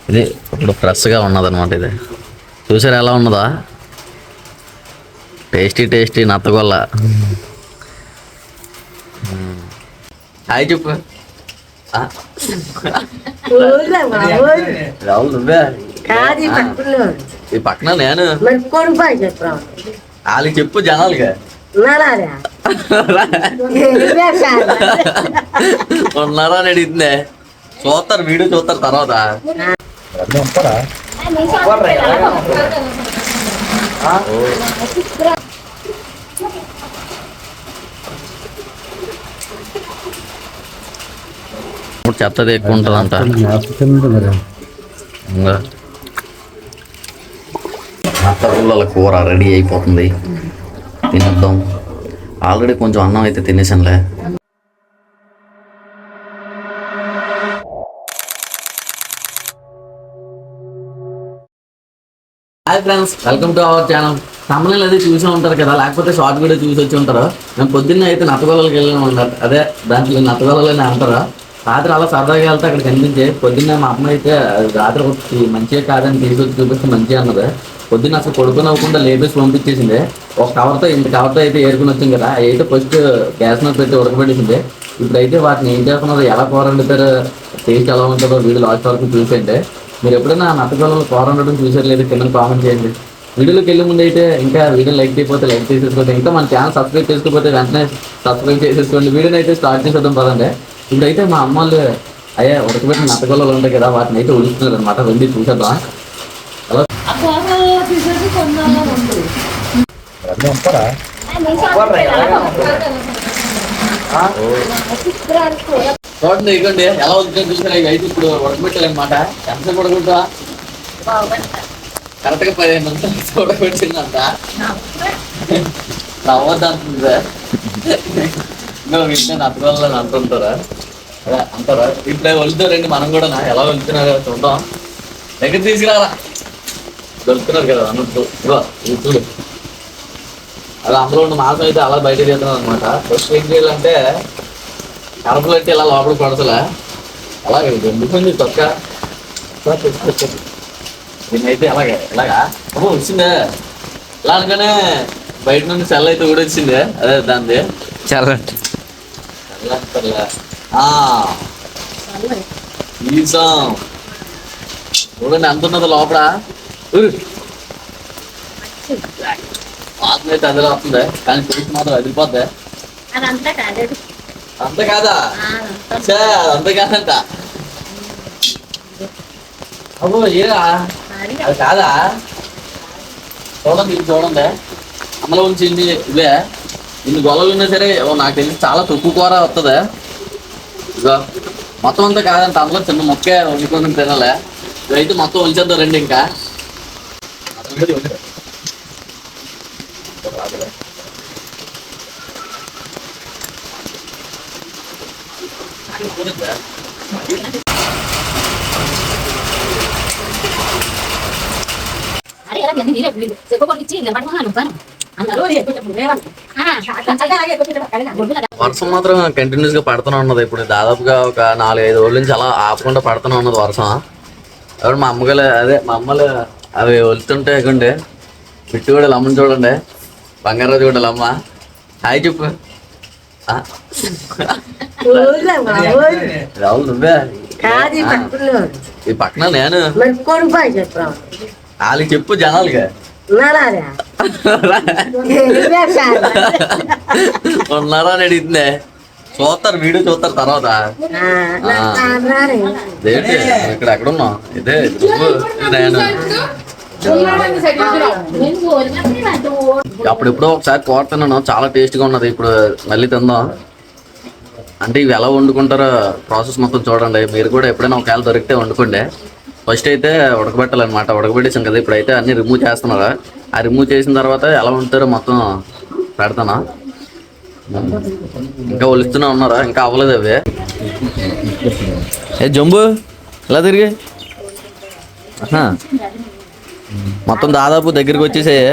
ఇది ఇప్పుడు ఫ్రెష్గా ఉన్నదన్నమాట. ఇది చూసారు ఎలా ఉన్నదా, టేస్టీ టేస్టీ నత్తగొల్ల. హాయ్ చెప్పు. రావులు నువ్వే ఈ పక్కన నేను వాళ్ళకి చెప్పు జనాలుగా ఉన్నారా అని అడిగిందే. చూస్తారు వీడియో చూస్తారు తర్వాత. ఇప్పుడు చెత్తది ఎక్కువ ఉంటుందంట. నత్తగుల్లల కూర రెడీ అయిపోతుంది, తినేద్దాం. ఆల్రెడీ కొంచెం అన్నం అయితే తినేసానులే. Hi friends, welcome to our channel. తమిళ అది చూసే ఉంటారు కదా, లేకపోతే షార్ట్ వీడియో చూసి వచ్చి ఉంటారు. మేము పొద్దున్నే అయితే నత్తగొల్లకి వెళ్ళాము ఉంటారు. అదే దాంట్లో నత్తగొల్లని అంటారా. రాత్రి అలా సరదాగా వెళ్తే అక్కడ కనిపించే. పొద్దున్నే మా అమ్మ అయితే రాత్రి వచ్చి మంచిగా కాదని తీసుకొచ్చి చూపిస్తే మంచిగా అన్నది. పొద్దున్న అసలు కొడుకుని అవ్వకుండా లేపేసి పంపించేసింది. ఒక కవర్తో ఇంత కవర్తో అయితే ఏరుకుని వచ్చింది కదా, అయితే ఫస్ట్ గ్యాస్ మీద పెట్టి ఉడకబెట్టేసింది. ఇప్పుడైతే వాటిని ఏం చేస్తున్నారు, ఎలా కూర వండుతారు, టేస్ట్ ఎలా ఉంటుందో వీడియో లాస్ట్ వరకు చూసేయండి. మీరు ఎప్పుడైనా నత్తగొల్లలు కూర వండడం చూసారు లేదు కింద కామెంట్ చేయండి. వీడియోలోకి వెళ్ళే ముందు అయితే ఇంకా వీడియో లైక్ చేయకపోతే లైక్ చేసేసుకోండి. ఇంకా మన ఛానల్ సబ్స్క్రైబ్ చేసుకోకపోతే వెంటనే సబ్స్క్రైబ్ చేసేసుకోండి. వీడియోని అయితే స్టార్ట్ చేసేద్దాం పదండి. ఇప్పుడైతే మా అమ్మ వాళ్ళు అయ్యా ఉడకబెట్టిన నత్తగొల్లలు ఉంటాయి కదా, వాటిని అయితే ఉడుకుతున్నారు అనమాట. వెళ్ళి చూసేద్దాం. చూడండి ఇవ్వండి ఎలా ఉడుకుతుంది చూసారా. ఇవి అయితే ఇప్పుడు ఉడకబెట్టాలన్నమాట. ఎంత ఉడకబెట్టా కరెక్ట్గా 15 నిమిషాలు ఉడకబెట్టిందంట. నవ్వద్దంటుందా ఇంట్లో నత్తగొల్లని అంటుంటారా, అదే అంటారా. ఇప్పుడు వెళ్తారండి మనం కూడా ఎలా వెళ్తున్నారో చూద్దాం. దగ్గర తీసుకురారా, దొరుకుతున్నారు కదా అన్నట్టు. చూడు అలా అందులో ఉన్న మాసం అయితే అలా బయట తీస్తున్నాం అనమాట. ఫస్ట్ ఏం చేయాలంటే కడపలు అయితే ఇలా లోపల పడతలే అలాగే ఎందుకుంది తొక్క. దీన్నైతే అలాగే ఇలాగా వచ్చిందే ఇలా అనగానే బయట నుండి సెల్ అయితే కూడా వచ్చింది. అదే దాన్ని చల్లంటే చూడండి ఎంత ఉన్నది లోపల. మాత్రం అయితే అదిలో వస్తుంది, కానీ టేస్ట్ మాత్రం అదిరిపోద్ది. అంత కాదా, అంత కాదంట. అబ్బో ఏరా అది కాదా. చూడండి ఇది చూడండి, అమ్మలో ఉంచింది ఇవే. ఇన్ని గొల్లలు ఉన్నా సరే నాకు తెలిసి చాలా తక్కువ కూర వస్తుంది. ఇగో మొత్తం అంతా కాదంట, అందులో చిన్న మొక్కే వండుకొని తినాలి. ఇవైతే మొత్తం ఉంచేద్దాం రండి. ఇంకా వర్షం మాత్రం కంటిన్యూస్ గా పడుతూనే ఉన్నది. ఇప్పుడు దాదాపుగా ఒక 4-5 రోజుల నుంచి అలా ఆపకుండా పడుతూనే ఉన్నది వర్షం. ఎవరు మా అమ్మగారు అదే మా అమ్మలు అవి వెళ్తుంటే ఇవ్వండి. బిట్టు కూడా అమ్మని చూడండి, బంగారాజు కూడా అమ్మ. హాయ్ చెప్పు. రావులు నువ్వే ఈ పక్కన నేను వాళ్ళకి చెప్పు జనాలుగా ఉన్నారా అని అడిగిందే. చూస్తారు వీడియో చూస్తారు తర్వాత. ఏంటి ఇక్కడ ఎక్కడున్నావు, ఇదే నేను అప్పుడెప్పుడో ఒకసారి కూర తిన్నాను, చాలా టేస్ట్గా ఉన్నది. ఇప్పుడు మళ్ళీ తిందాం. అంటే ఇవి ఎలా వండుకుంటారో ప్రాసెస్ మొత్తం చూడండి. మీరు కూడా ఎప్పుడైనా ఒకవేళ దొరికితే వండుకోండి. ఫస్ట్ అయితే ఉడకబెట్టాలన్నమాట. ఉడకబెట్టేసాం కదా, ఇప్పుడైతే అన్నీ రిమూవ్ చేస్తున్నారా. ఆ రిమూవ్ చేసిన తర్వాత ఎలా వండుతారో మొత్తం పెడతానా. ఇంకా ఒలుస్తూనే ఉన్నారా, ఇంకా అవ్వలేదు అవి. ఏ జంబు ఎలా తిరిగి మొత్తం దాదాపు దగ్గరికి వచ్చేసాయి.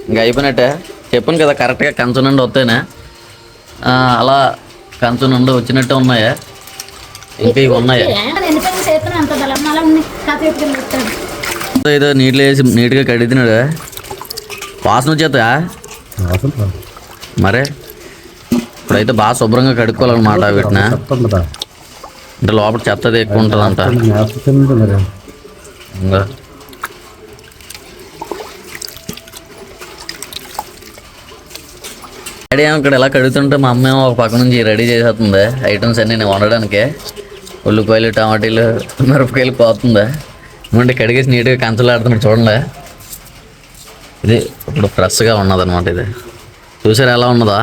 ఇంకా అయిపోయినట్టే. చెప్పాను కదా కరెక్ట్గా కంచం నుండి వస్తేనే అలా కంచం నుండి వచ్చినట్టే ఉన్నాయి. ఇంకా ఇవి ఉన్నాయి. ఏదో నీటిలో వేసి నీట్గా కడిగినాడు. వాసన వచ్చేస్తా మరే. ఇప్పుడైతే బాగా శుభ్రంగా కడుక్కోవాలన్నమాట వీటిని. అంటే లోపల చెత్తది ఎక్కువ ఉంటుందంట. డాడీ ఏమో ఇక్కడ ఎలా కడుగుతుంటే మా అమ్మ ఏమో ఒక పక్క నుంచి రెడీ చేసేస్తుంది ఐటమ్స్ అన్నీ నేను వండడానికి. ఉల్లిపాయలు, టమాటీలు, మిరపకాయలు పోతుందా ఏమంటే కడిగేసి నీట్గా కంచలాడుతున్నాడు చూడండి. ఇది ఇప్పుడు ఫ్రెష్గా ఉన్నదన్నమాట. ఇది చూసారా ఎలా ఉన్నదా?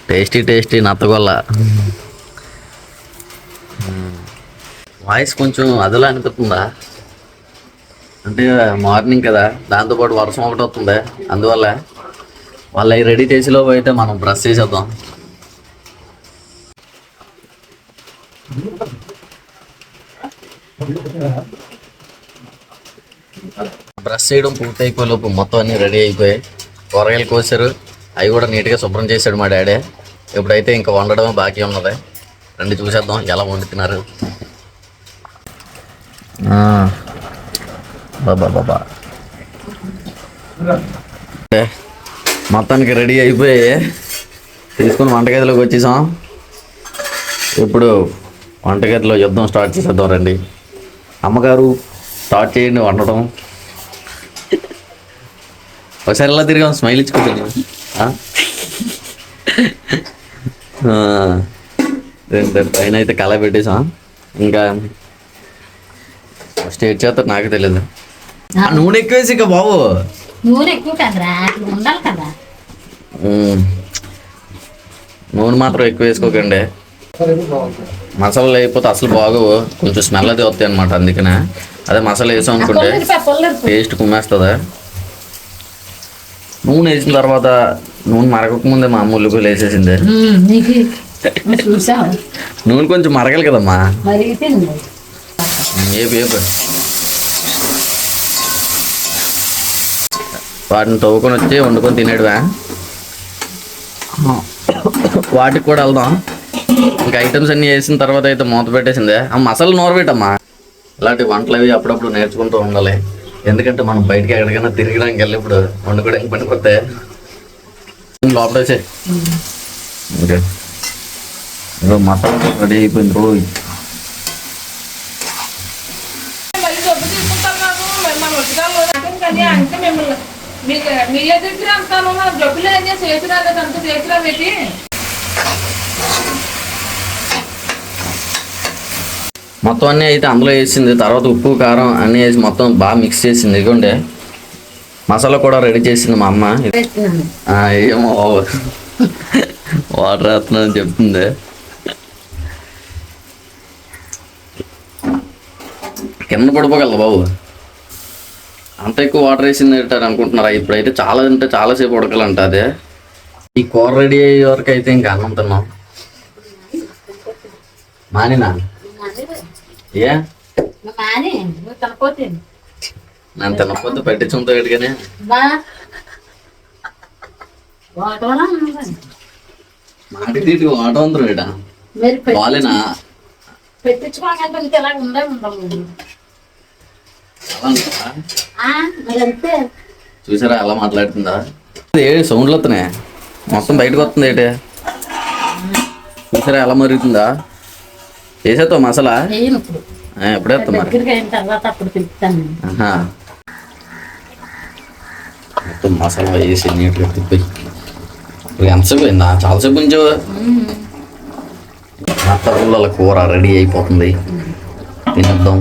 టేస్టీ నత్తగొల్ల. వాయిస్ కొంచెం అదలా అనిపిస్తుందా అంటే మార్నింగ్ కదా, దాంతోపాటు వర్షం ఒకటి వస్తుంది, అందువల్ల వాళ్ళు అవి రెడీ చేసేలోపు అయితే మనం బ్రష్ చేసేద్దాం. బ్రష్ చేయడం పూర్తి అయిపోయేలోపు మొత్తం అన్నీ రెడీ అయిపోయాయి. కూరగాయలు కోసారు, అవి కూడా నీట్గా శుభ్రం చేశాడు మా డాడీ. ఇప్పుడైతే ఇంకా వండడమే బాకీ ఉన్నది. రండి చూసేద్దాం ఎలా వండుతున్నారు. బాబా మొత్తానికి రెడీ అయిపోయి తీసుకుని వంటగదిలోకి వచ్చేసాం. ఇప్పుడు వంటగదిలో యుద్ధం స్టార్ట్ చేసేద్దాం రండి. అమ్మగారు స్టార్ట్ చేయండి వండటం. ఒకసారి ఎలా తిరిగాం స్మైల్ ఇచ్చుకుంటాను. పైన అయితే కళ పెట్టేసాం. ఇంకా స్టేట్ చేస్తారు నాకు తెలియదు. నూనె ఎక్కువేసి ఇక బాబు నూనె ఎక్కువ కదరా ఉండాలి కదా. నూనె మాత్రం ఎక్కువ వేసుకోకండి. మసాలాలు అయిపోతే అసలు బాగోవు, కొంచెం స్మెల్ అది వస్తాయి అనమాట. అందుకనే అదే మసాలా వేసాం అనుకుంటే టేస్ట్ కుమ్మేస్తుంది. నూనె వేసిన తర్వాత నూనె మరగక ముందే మా అమ్మ ఉల్లిపాయలు వేసేసింది. నూనె కొంచెం మరగాలి కదమ్మా. ఏపు వాటిని తవ్వుకొని వచ్చి వండుకొని తినేడువా. వాటికి కూడా వెళ్దాం. ఇంకా ఐటమ్స్ అన్నీ వేసిన తర్వాత అయితే మూత పెట్టేసిందే. ఆ మసాలా నూరబెట్టమ్మా. ఇలాంటి వంటలు అవి అప్పుడప్పుడు నేర్చుకుంటూ ఉండాలి. ఎందుకంటే మనం బయటికి ఎక్కడికైనా తిరగడానికి వెళ్ళి ఇప్పుడు వండుకోవడానికి పనికొస్తే లోపల వేసే. ఓకే మసాలా రెడీ అయిపోయింది. రోజు అంటే మిమ్మల్ని మీ దగ్గర అంతాను జబ్బులు అయితే చేతులు అంత చేతిలో పెట్టి మొత్తం అన్నీ అయితే అందులో వేసింది. తర్వాత ఉప్పు కారం అన్నీ వేసి మొత్తం బాగా మిక్స్ చేసింది. ఇదిగోండి మసాలా కూడా రెడీ చేసింది మా అమ్మ. ఏమో వాటర్ వేస్తున్నానని చెప్తుంది. కింద పడిపోగలదు బాబు, అంత ఎక్కువ వాటర్ వేసింది అంటారు అనుకుంటున్నారా? ఇప్పుడైతే చాలా అంటే చాలాసేపు ఉడకాలంట. అదే ఈ కూర రెడీ అయ్యే వరకు అయితే ఇంకా అన్నం తిన్నాం. మానినా ఏ నన్ను తినకపోతే పట్టించుంటా కానీ మాటి తీటి వాటర్ అందరు ఇట వాళ్ళేనా చూసారా అలా మాట్లాడుతుందా? ఏ సౌండ్లు వస్తున్నాయి మొత్తం బయటకు వస్తుంది. ఏంటి చూసారా ఎలా మరుగుతుందా? వేసేస్తావు మసాలా ఎప్పుడు వేస్తాం మొత్తం మసాలా వేసి నీట్గా తిప్పి. ఎంతసేపు అయిందా? చాలాసేపు ఉంచావు. నత్తగుల్లల కూర రెడీ అయిపోతుంది. తినేద్దాం.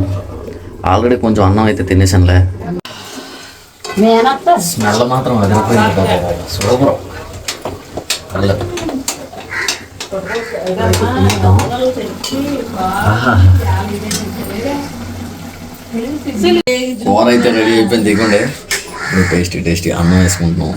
ఆల్రెడీ కొంచెం అన్నం అయితే తినేసానులే. స్మెల్ మాత్రం అదిరిపోయింది. సూపర్. కూర అయితే రెడీ అయిపోయింది. దిగండి టేస్టీ అన్నం వేసుకుంటున్నాం.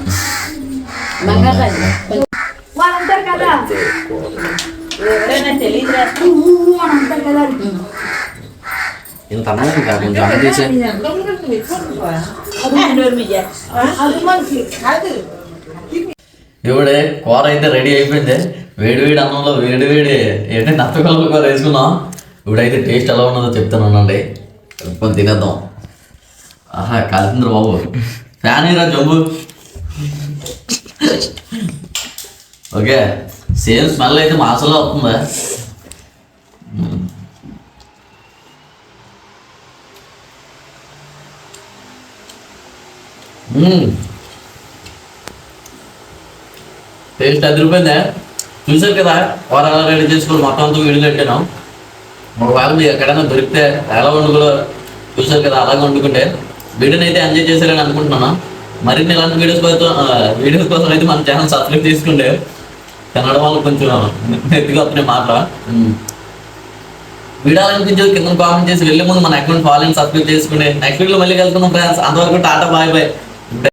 ఇంత అన్నం ఇంకా కొంచెం అన్నం చేసే. ఇవిడే కూర అయితే రెడీ అయిపోయింది. వేడి అన్నంలో వేడి ఏంటి నత్తగొల్ల కూర వేసుకున్నాం. ఇప్పుడైతే టేస్ట్ ఎలా ఉన్నదో చెప్తాను ఉండండి. కలుపుకొని తినేద్దాం. ఆహా కాలుతుంది బాబు. ఫ్యాన్ రా జంబు. ఓకే సేమ్ స్మెల్ అయితే మాసలో వస్తుందా? టేస్ట్ అదిరిపోయిందా? చూసారు కదా కూర ఎలా రెడీ చేసుకోవాలి మొత్తం అంతా వీడియో పెట్టాను. ఒకవేళ మీకు ఎక్కడైనా దొరికితే ఎలా వండుకోలో చూసారు కదా, అలాగే వండుకుంటే వీడియోని అయితే ఎంజాయ్ చేశారని అనుకుంటున్నాను. మరిన్ని ఇలాంటి వీడియోస్ కోసం అయితే మన ఛానల్ సబ్స్క్రైబ్ చేసుకుంటే కన్నడ వాళ్ళు కొంచెం నెత్తిగా వస్తున్నాయి మాట. వీడియో అనిపించేది కింద కామెంట్ చేసి వెళ్ళే ముందు మన అకౌంట్ ఫాలో అండ్ సబ్స్క్రైబ్ చేసుకుంటే నెక్స్ట్ వీడియోలో మళ్ళీ కలుసుకుందాం ఫ్రెండ్స్. అంతవరకు టాటా బాయ్ బాయ్.